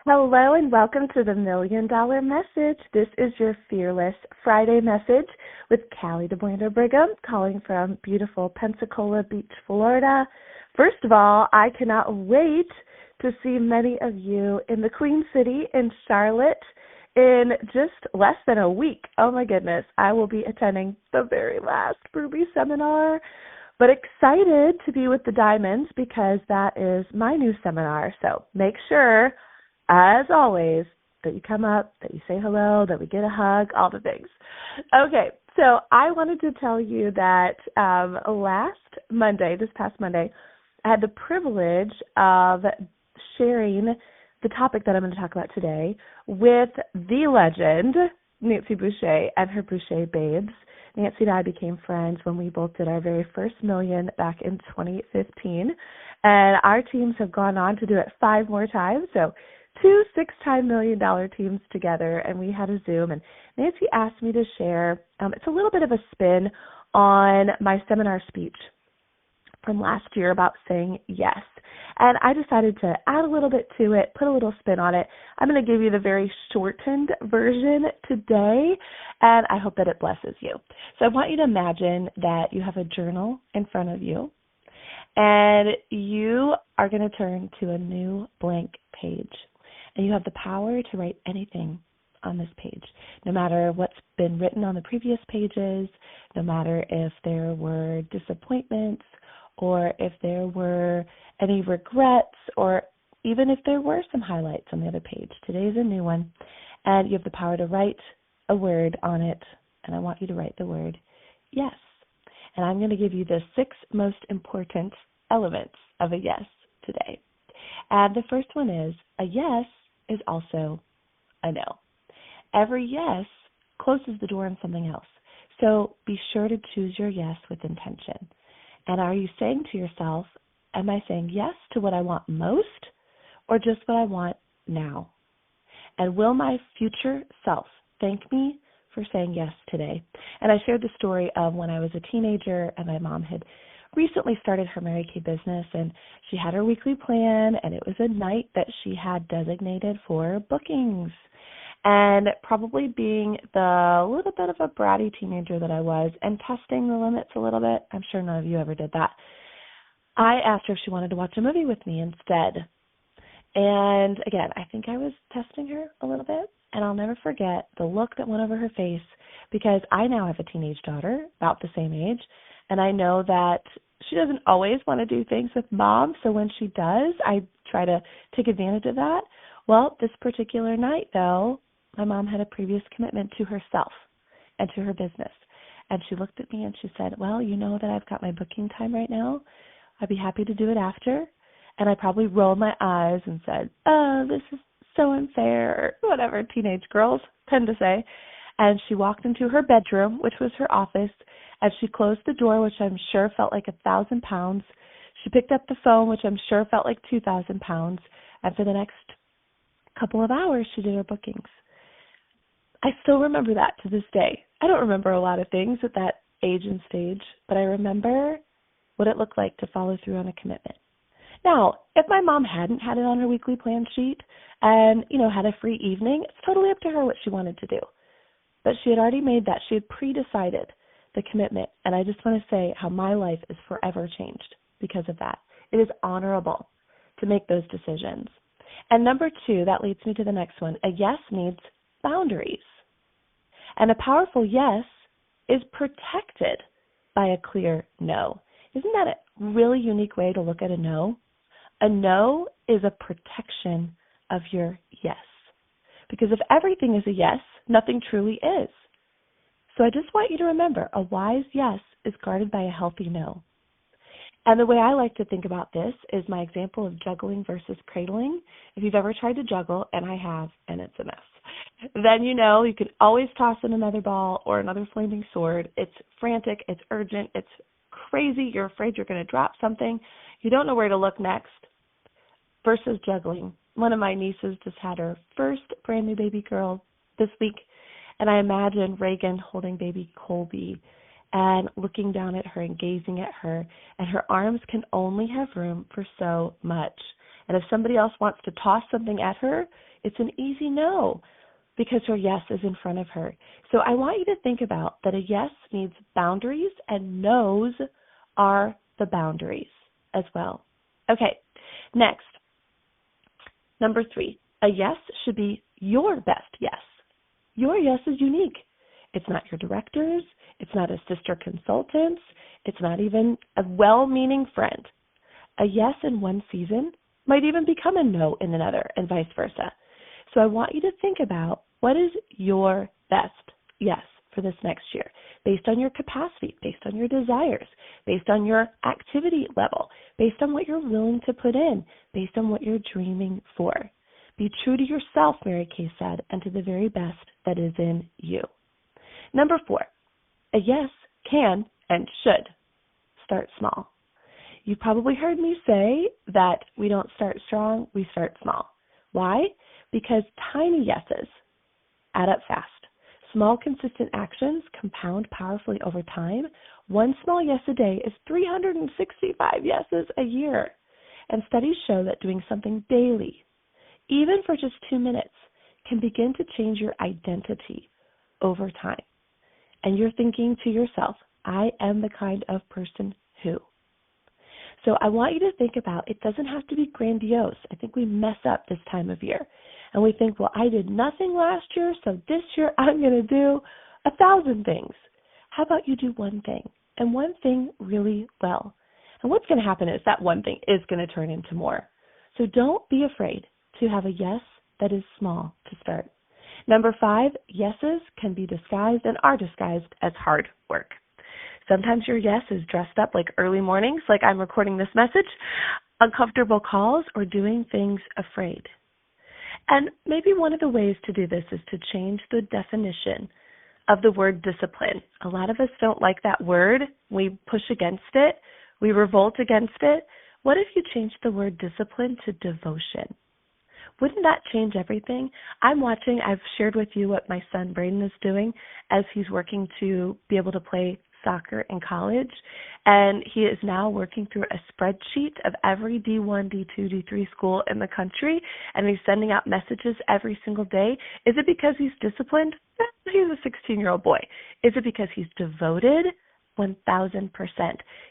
Hello and welcome to the $1,000,000 Message. This is your Fearless Friday message with Kali Brigham calling from beautiful Pensacola Beach, Florida. First of all, I cannot wait to see many of you in the Queen City in Charlotte in just less than a week. Oh my goodness, I will be attending the very last Ruby seminar, but excited to be with the Diamonds because that is my new seminar. So make sure, as always, that you come up, that you say hello, that we get a hug, all the things. Okay, so I wanted to tell you that this past Monday, I had the privilege of sharing the topic that I'm going to talk about today with the legend, Nancy Boucher, and her Boucher Babes. Nancy and I became friends when we both did our very first million back in 2015, and our teams have gone on to do it 5 more times, so 2 6-time $1,000,000 teams together, and we had a Zoom, and Nancy asked me to share, it's a little bit of a spin on my seminar speech from last year about saying yes, and I decided to add a little bit to it, put a little spin on it. I'm going to give you the very shortened version today, and I hope that it blesses you. So I want you to imagine that you have a journal in front of you, and you are going to turn to a new blank page. And you have the power to write anything on this page, no matter what's been written on the previous pages, no matter if there were disappointments or if there were any regrets or even if there were some highlights on the other page. Today's a new one, and you have the power to write a word on it, and I want you to write the word yes. And I'm going to give you the 6 most important elements of a yes today. And the first one is a yes is also a no. Every yes closes the door on something else. So be sure to choose your yes with intention. And are you saying to yourself, am I saying yes to what I want most or just what I want now? And will my future self thank me for saying yes today? And I shared the story of when I was a teenager and my mom had recently started her Mary Kay business, and she had her weekly plan, and it was a night that she had designated for bookings. And probably being the little bit of a bratty teenager that I was and testing the limits a little bit, I'm sure none of you ever did that, I asked her if she wanted to watch a movie with me instead. And again, I think I was testing her a little bit, and I'll never forget the look that went over her face, because I now have a teenage daughter about the same age, and I know that she doesn't always want to do things with mom, so when she does, I try to take advantage of that. Well, this particular night, though, my mom had a previous commitment to herself and to her business, and she looked at me and she said, well, you know that I've got my booking time right now. I'd be happy to do it after. And I probably rolled my eyes and said, oh, this is so unfair, or whatever teenage girls tend to say. And she walked into her bedroom, which was her office, and she closed the door, which I'm sure felt like 1,000 pounds. She picked up the phone, which I'm sure felt like 2,000 pounds. And for the next couple of hours, she did her bookings. I still remember that to this day. I don't remember a lot of things at that age and stage, but I remember what it looked like to follow through on a commitment. Now, if my mom hadn't had it on her weekly plan sheet and, had a free evening, it's totally up to her what she wanted to do. But she had already made that. She had pre-decided the commitment. And I just want to say how my life is forever changed because of that. It is honorable to make those decisions. And number 2, that leads me to the next one. A yes needs boundaries. And a powerful yes is protected by a clear no. Isn't that a really unique way to look at a no? A no is a protection of your yes. Because if everything is a yes, nothing truly is. So I just want you to remember, a wise yes is guarded by a healthy no. And the way I like to think about this is my example of juggling versus cradling. If you've ever tried to juggle, and I have, and it's a mess, then you can always toss in another ball or another flaming sword. It's frantic, it's urgent, it's crazy, you're afraid you're going to drop something, you don't know where to look next. Versus juggling. One of my nieces just had her first brand new baby girl this week, and I imagine Reagan holding baby Colby and looking down at her and gazing at her, and her arms can only have room for so much. And if somebody else wants to toss something at her, it's an easy no because her yes is in front of her. So I want you to think about that a yes needs boundaries and no's are the boundaries as well. Okay, next, number 3, a yes should be your best yes. Your yes is unique. It's not your director's. It's not a sister consultant's. It's not even a well-meaning friend. A yes in one season might even become a no in another and vice versa. So I want you to think about what is your best yes for this next year based on your capacity, based on your desires, based on your activity level, based on what you're willing to put in, based on what you're dreaming for. Be true to yourself, Mary Kay said, and to the very best that is in you. Number 4, a yes can and should start small. You've probably heard me say that we don't start strong, we start small. Why? Because tiny yeses add up fast. Small, consistent actions compound powerfully over time. One small yes a day is 365 yeses a year. And studies show that doing something daily, even for just 2 minutes, can begin to change your identity over time. And you're thinking to yourself, I am the kind of person who. So I want you to think about, it doesn't have to be grandiose. I think we mess up this time of year. And we think, well, I did nothing last year, so this year I'm going to do 1,000 things. How about you do one thing, and one thing really well? And what's going to happen is that one thing is going to turn into more. So don't be afraid to have a yes that is small to start. Number 5, yeses can be disguised and are disguised as hard work. Sometimes your yes is dressed up like early mornings, like I'm recording this message, uncomfortable calls, or doing things afraid. And maybe one of the ways to do this is to change the definition of the word discipline. A lot of us don't like that word. We push against it. We revolt against it. What if you changed the word discipline to devotion? Wouldn't that change everything? I've shared with you what my son Braden is doing as he's working to be able to play soccer in college, and he is now working through a spreadsheet of every D1, D2, D3 school in the country, and he's sending out messages every single day. Is it because he's disciplined? He's a 16-year-old boy. Is it because he's devoted? 1,000%.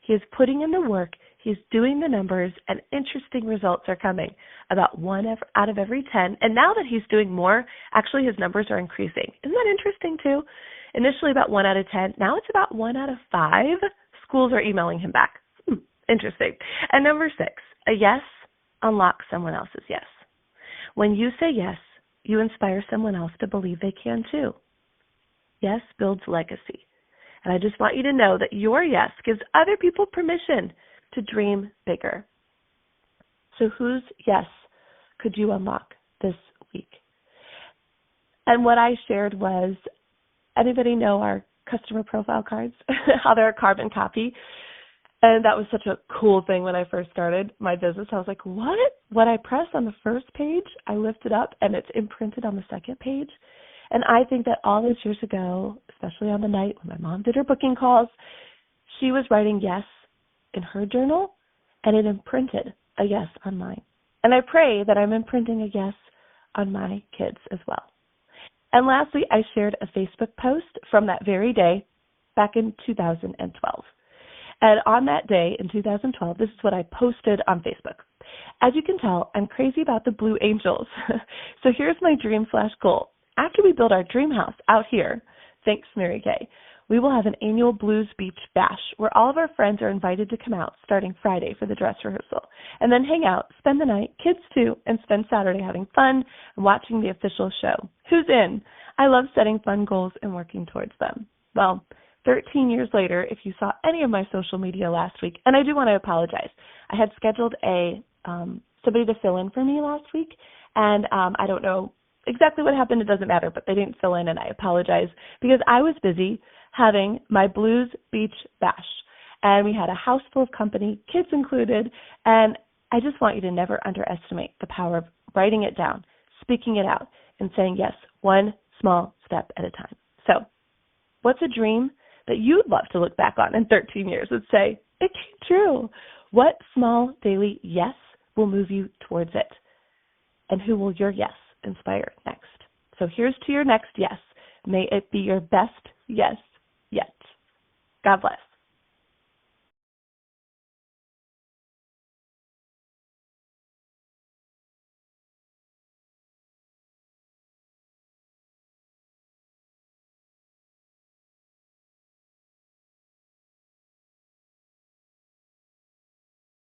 He is putting in the work, he's doing the numbers, and interesting results are coming. About 1 out of every 10, and now that he's doing more, actually his numbers are increasing. Isn't that interesting too? Initially about 1 out of 10, now it's about 1 out of 5 schools are emailing him back. Interesting. And number 6, a yes unlocks someone else's yes. When you say yes, you inspire someone else to believe they can too. Yes builds legacy. And I just want you to know that your yes gives other people permission to dream bigger. So whose yes could you unlock this week? And what I shared was, anybody know our customer profile cards? How they're a carbon copy? And that was such a cool thing when I first started my business. I was like, what? What I press on the first page, I lift it up and it's imprinted on the second page. And I think that all those years ago, especially on the night when my mom did her booking calls, she was writing yes in her journal, and it imprinted a yes on mine. And I pray that I'm imprinting a yes on my kids as well. And lastly, I shared a Facebook post from that very day back in 2012. And on that day in 2012, this is what I posted on Facebook. As you can tell, I'm crazy about the Blue Angels. So here's my dream/goal. After we build our dream house out here, thanks Mary Kay, we will have an annual Blues Beach Bash where all of our friends are invited to come out starting Friday for the dress rehearsal and then hang out, spend the night, kids too, and spend Saturday having fun and watching the official show. Who's in? I love setting fun goals and working towards them. Well, 13 years later, if you saw any of my social media last week, and I do want to apologize, I had scheduled somebody to fill in for me last week, and I don't know exactly what happened. It doesn't matter, but they didn't fill in, and I apologize because I was busy having my Blues Beach Bash, and we had a house full of company, kids included, and I just want you to never underestimate the power of writing it down, speaking it out, and saying yes, one small step at a time. So what's a dream that you'd love to look back on in 13 years and say, it came true? What small daily yes will move you towards it? And who will your yes inspire next? So here's to your next yes. May it be your best yes yet. God bless.